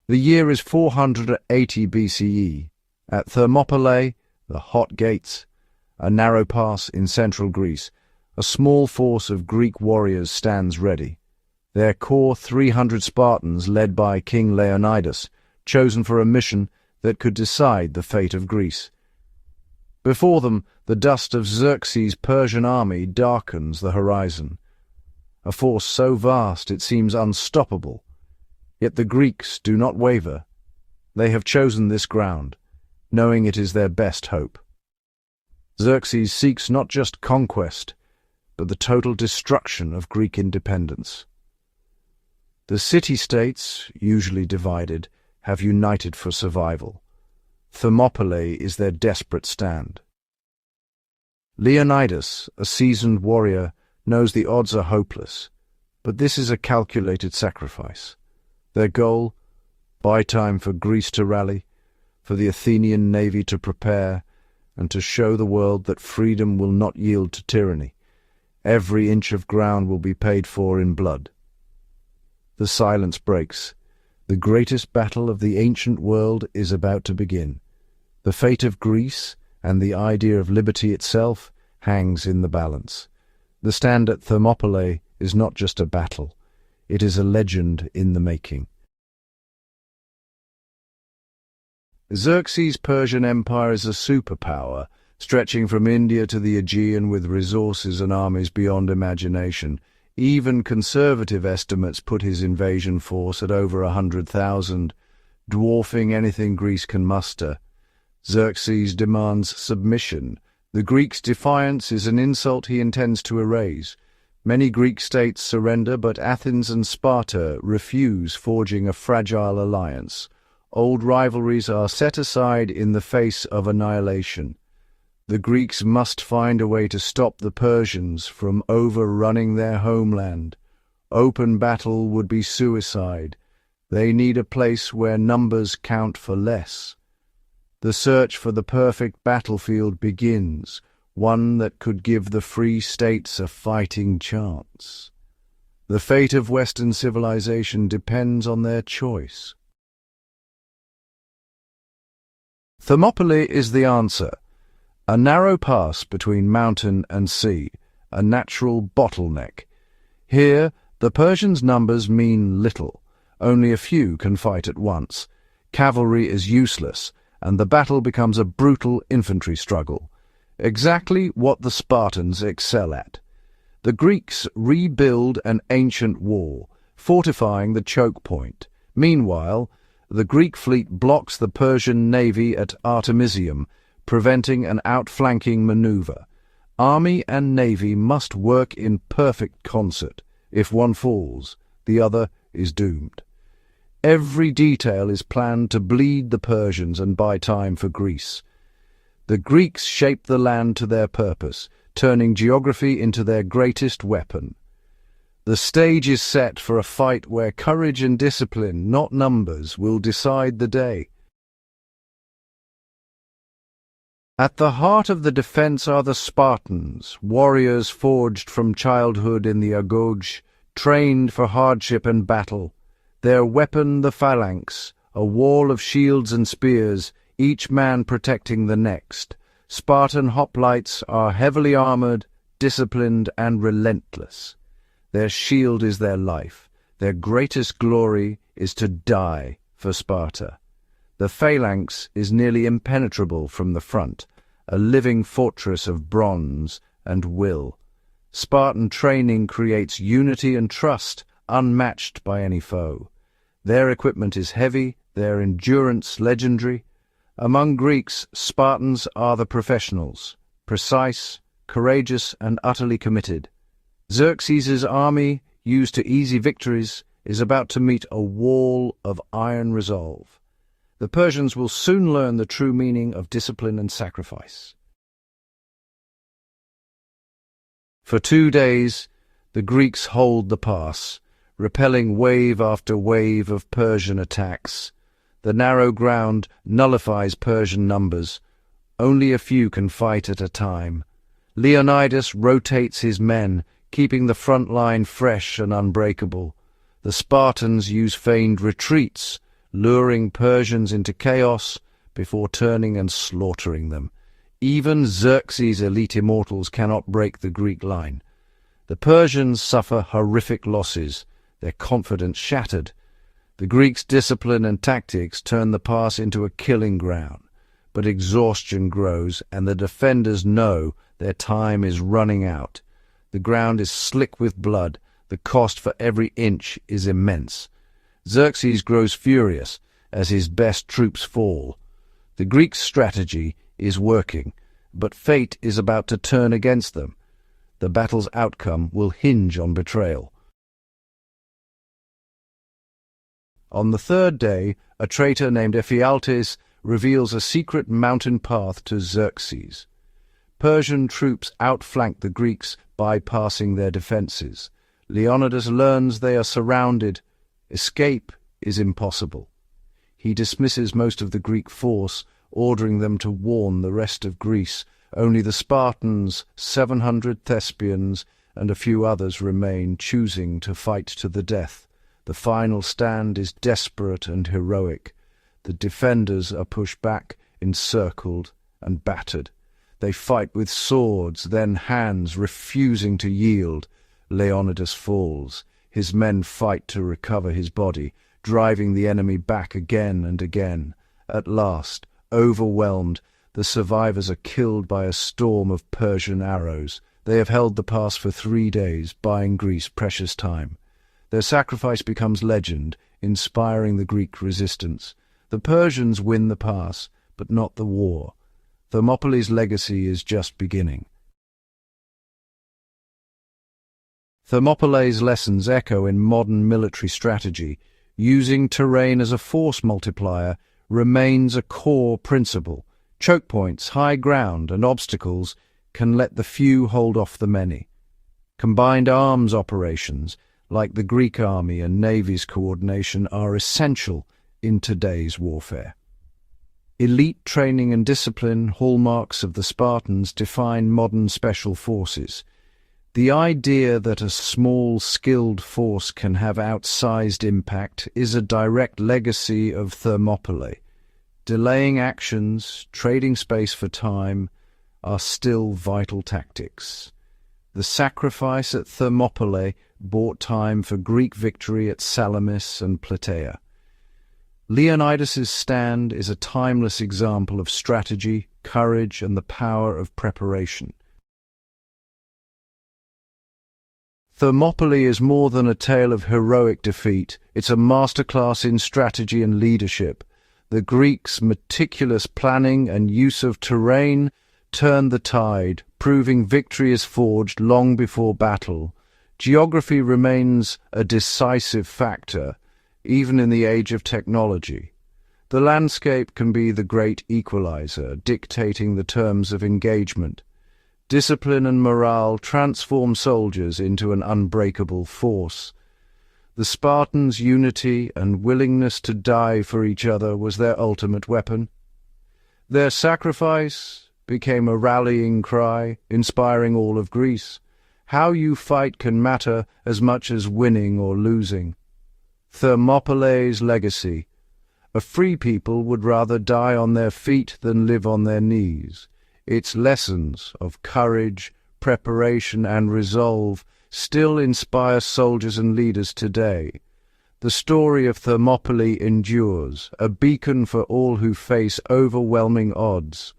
The year is 480 BCE. At Thermopylae, the hot gates, a narrow pass in central Greece, a small force of Greek warriors stands ready. Their core 300 Spartans led by King Leonidas, chosen for a mission that could decide the fate of Greece. Before them, the dust of Xerxes' Persian army darkens the horizon. A force so vast it seems unstoppable. Yet the Greeks do not waver. They have chosen this ground, knowing it is their best hope. Xerxes seeks not just conquest, but the total destruction of Greek independence. The city-states, usually divided, have united for survival. Thermopylae is their desperate stand. Leonidas, a seasoned warrior, knows the odds are hopeless, but this is a calculated sacrifice. Their goal? Buy time for Greece to rally, for the Athenian navy to prepare, and to show the world that freedom will not yield to tyranny. Every inch of ground will be paid for in blood. The silence breaks. The greatest battle of the ancient world is about to begin. The fate of Greece, and the idea of liberty itself, hangs in the balance. The stand at Thermopylae is not just a battle. It is a legend in the making. Xerxes' Persian Empire is a superpower, stretching from India to the Aegean with resources and armies beyond imagination. Even conservative estimates put his invasion force at over 100,000, dwarfing anything Greece can muster. Xerxes demands submission. The Greeks' defiance is an insult he intends to erase. Many Greek states surrender, but Athens and Sparta refuse, forging a fragile alliance. Old rivalries are set aside in the face of annihilation. The Greeks must find a way to stop the Persians from overrunning their homeland. Open battle would be suicide. They need a place where numbers count for less. The search for the perfect battlefield begins, one that could give the free states a fighting chance. The fate of Western civilization depends on their choice. Thermopylae is the answer. A narrow pass between mountain and sea, a natural bottleneck. Here, the Persians' numbers mean little. Only a few can fight at once. Cavalry is useless, and the battle becomes a brutal infantry struggle. Exactly what the Spartans excel at. The Greeks rebuild an ancient wall, fortifying the choke point. Meanwhile, the Greek fleet blocks the Persian navy at Artemisium, preventing an outflanking maneuver. Army and navy must work in perfect concert. If one falls, the other is doomed. Every detail is planned to bleed the Persians and buy time for Greece. The Greeks shape the land to their purpose, turning geography into their greatest weapon. The stage is set for a fight where courage and discipline, not numbers, will decide the day. At the heart of the defense are the Spartans, warriors forged from childhood in the agoge, trained for hardship and battle. Their weapon the phalanx, a wall of shields and spears, each man protecting the next. Spartan hoplites are heavily armored, disciplined, and relentless. Their shield is their life. Their greatest glory is to die for Sparta. The phalanx is nearly impenetrable from the front, a living fortress of bronze and will. Spartan training creates unity and trust, unmatched by any foe. Their equipment is heavy, their endurance legendary. Among Greeks, Spartans are the professionals, precise, courageous, and utterly committed. Xerxes' army, used to easy victories, is about to meet a wall of iron resolve. The Persians will soon learn the true meaning of discipline and sacrifice. For 2 days, the Greeks hold the pass, repelling wave after wave of Persian attacks. The narrow ground nullifies Persian numbers. Only a few can fight at a time. Leonidas rotates his men, keeping the front line fresh and unbreakable. The Spartans use feigned retreats, luring Persians into chaos before turning and slaughtering them. Even Xerxes' elite immortals cannot break the Greek line. The Persians suffer horrific losses, their confidence shattered. The Greeks' discipline and tactics turn the pass into a killing ground, but exhaustion grows and the defenders know their time is running out. The ground is slick with blood, the cost for every inch is immense. Xerxes grows furious as his best troops fall. The Greeks' strategy is working, but fate is about to turn against them. The battle's outcome will hinge on betrayal. On the third day, a traitor named Ephialtes reveals a secret mountain path to Xerxes. Persian troops outflank the Greeks, bypassing their defenses. Leonidas learns they are surrounded. Escape is impossible. He dismisses most of the Greek force, ordering them to warn the rest of Greece. Only the Spartans, 700 Thespians, and a few others remain, choosing to fight to the death. The final stand is desperate and heroic. The defenders are pushed back, encircled, and battered. They fight with swords, then hands, refusing to yield. Leonidas falls. His men fight to recover his body, driving the enemy back again and again. At last, overwhelmed, the survivors are killed by a storm of Persian arrows. They have held the pass for 3 days, buying Greece precious time. Their sacrifice becomes legend, inspiring the Greek resistance. The Persians win the pass, but not the war. Thermopylae's legacy is just beginning. Thermopylae's lessons echo in modern military strategy. Using terrain as a force multiplier remains a core principle. Choke points, high ground, and obstacles can let the few hold off the many. Combined arms operations, like the Greek army and navy's coordination, are essential in today's warfare. Elite training and discipline, hallmarks of the Spartans, define modern special forces. The idea that a small, skilled force can have outsized impact is a direct legacy of Thermopylae. Delaying actions, trading space for time, are still vital tactics. The sacrifice at Thermopylae bought time for Greek victory at Salamis and Plataea. Leonidas's stand is a timeless example of strategy, courage, and the power of preparation. Thermopylae is more than a tale of heroic defeat. It's a masterclass in strategy and leadership. The Greeks' meticulous planning and use of terrain turned the tide, proving victory is forged long before battle. Geography remains a decisive factor, even in the age of technology. The landscape can be the great equalizer, dictating the terms of engagement. Discipline and morale transform soldiers into an unbreakable force. The Spartans' unity and willingness to die for each other was their ultimate weapon. Their sacrifice became a rallying cry, inspiring all of Greece. How you fight can matter as much as winning or losing. Thermopylae's legacy. A free people would rather die on their feet than live on their knees. Its lessons of courage, preparation, and resolve still inspire soldiers and leaders today. The story of Thermopylae endures, a beacon for all who face overwhelming odds.